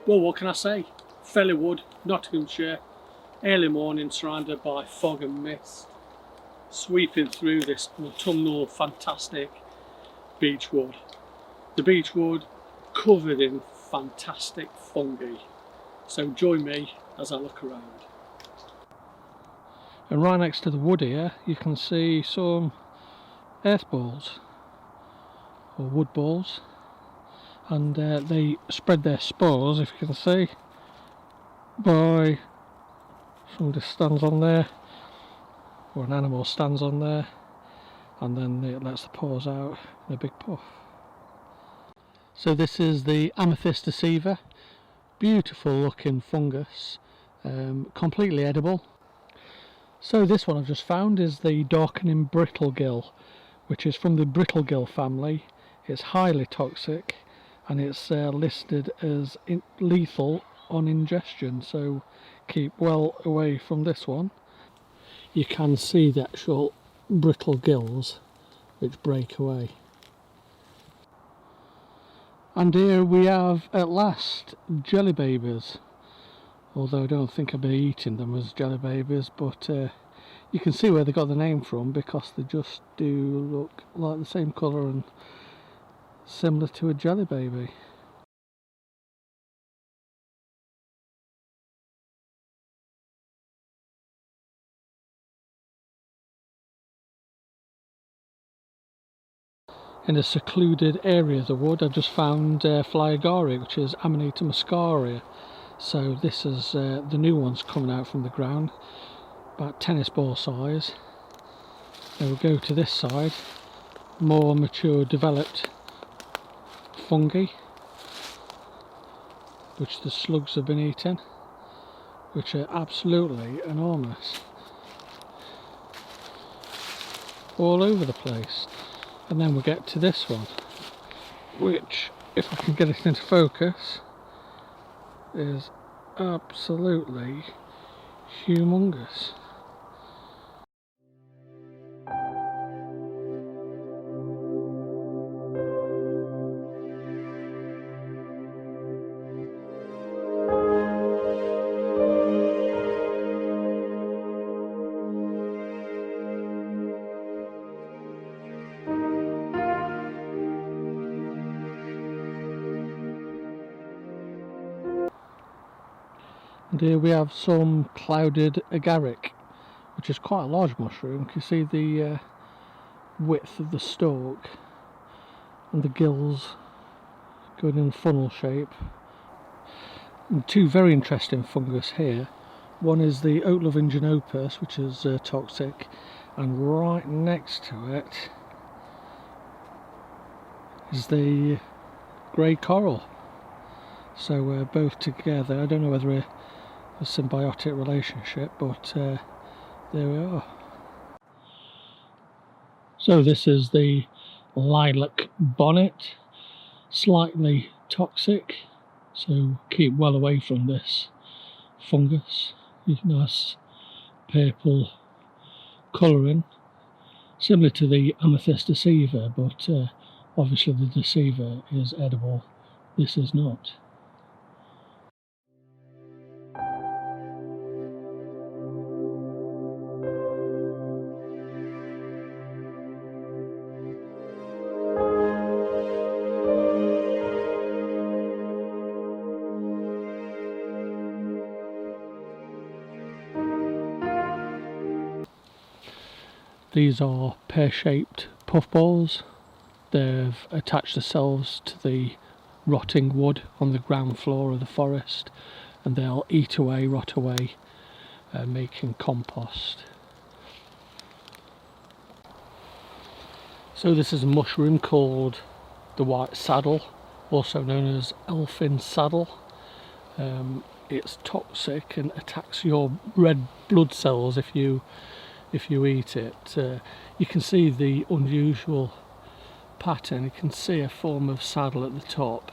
Well, what can I say? Felly Wood, Nottinghamshire, early morning surrounded by fog and mist, sweeping through this autumnal fantastic beech wood. The beech wood covered in fantastic fungi. So join me as I look around. And right next to the wood here you can see some earth balls or wood balls, and they spread their spores, if you can see, by somebody stands on there or an animal stands on there, and then it lets the pores out in a big puff. So this is the amethyst deceiver, beautiful looking fungus, completely edible. So this one I've just found is the darkening brittlegill, which is from the brittlegill family. It's highly toxic and it's listed as lethal on ingestion, so keep well away from this one. You can see the actual brittle gills which break away. And here we have at last jelly babies, although I don't think I'll be eating them as jelly babies, but you can see where they got the name from because they just do look like the same colour and similar to a jelly baby. In a secluded area of the wood I've just found flyagari, which is Amanita muscaria. So this is the new ones coming out from the ground, about tennis ball size. Then we'll go to this side, more mature developed fungi, which the slugs have been eating, which are absolutely enormous, all over the place. And then we'll get to this one, which, if I can get it into focus, is absolutely humongous. And here we have some clouded agaric, which is quite a large mushroom. You can see the width of the stalk and the gills going in funnel shape. And two very interesting fungus here. One is the oat-loving genopus, which is toxic, and right next to it is the grey coral. So both together, I don't know whether a symbiotic relationship, but there we are. So this is the lilac bonnet, slightly toxic, so keep well away from this fungus. Nice purple colouring, similar to the amethyst deceiver, but obviously the deceiver is edible, this is not. These are pear-shaped puffballs. They've attached themselves to the rotting wood on the ground floor of the forest, and they'll eat away, rot away, making compost. So this is a mushroom called the white saddle, also known as elfin saddle. It's toxic and attacks your red blood cells if you eat it. You can see the unusual pattern. You can see a form of saddle at the top.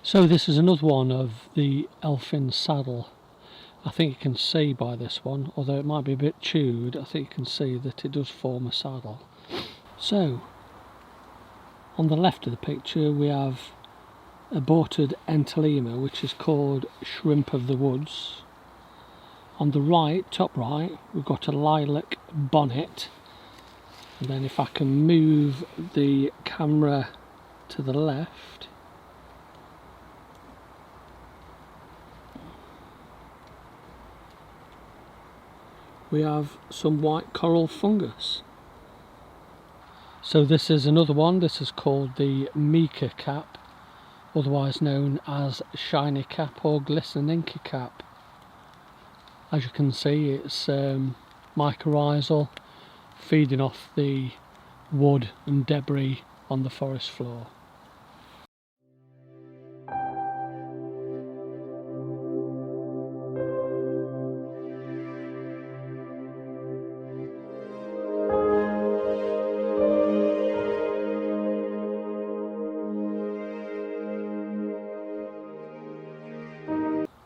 So this is another one of the elfin saddle. I think you can see by this one, although it might be a bit chewed, I think you can see that it does form a saddle. So, on the left of the picture we have aborted Entelema, which is called shrimp of the woods. On the right, top right, we've got a lilac bonnet. And then if I can move the camera to the left, we have some white coral fungus. So this is another one. This is called the mica cap, otherwise known as shiny cap or glistening cap. As you can see, it's mycorrhizal, feeding off the wood and debris on the forest floor.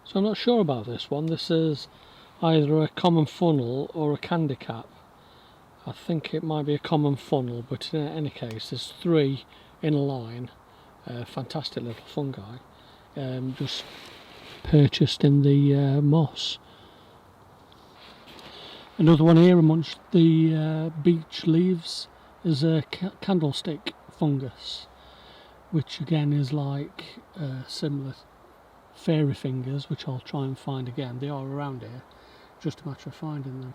So I'm not sure about this one. This is either a common funnel or a candy cap. I think it might be a common funnel, but in any case there's 3 in a line. Fantastic little fungi, just purchased in the moss. Another one here amongst the beech leaves is a candlestick fungus, which again is like similar fairy fingers, which I'll try and find again. They are around here, just a matter of finding them,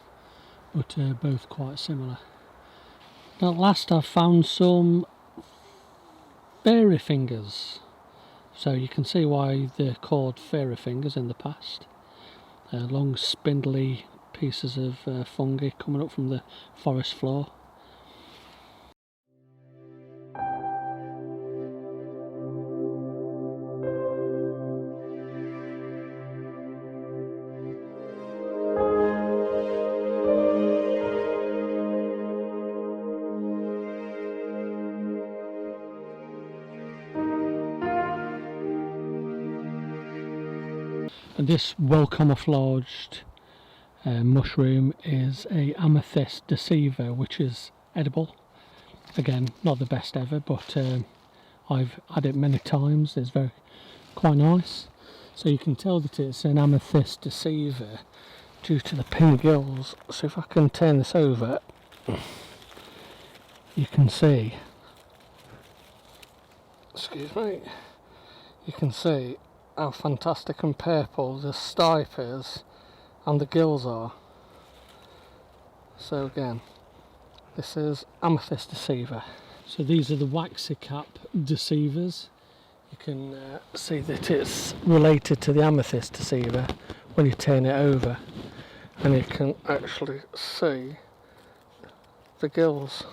but both quite similar. At last I've found some fairy fingers, so you can see why they're called fairy fingers in the past. Long spindly pieces of fungi coming up from the forest floor. And this well camouflaged mushroom is a amethyst deceiver, which is edible. Again, not the best ever, but I've had it many times. It's quite nice. So you can tell that it's an amethyst deceiver due to the pink gills. So if I can turn this over, you can see, excuse me, you can see how fantastic and purple the stipe is and the gills are. So again, this is amethyst deceiver. So these are the waxy cap deceivers. You can see that it's related to the amethyst deceiver when you turn it over, and you can actually see the gills.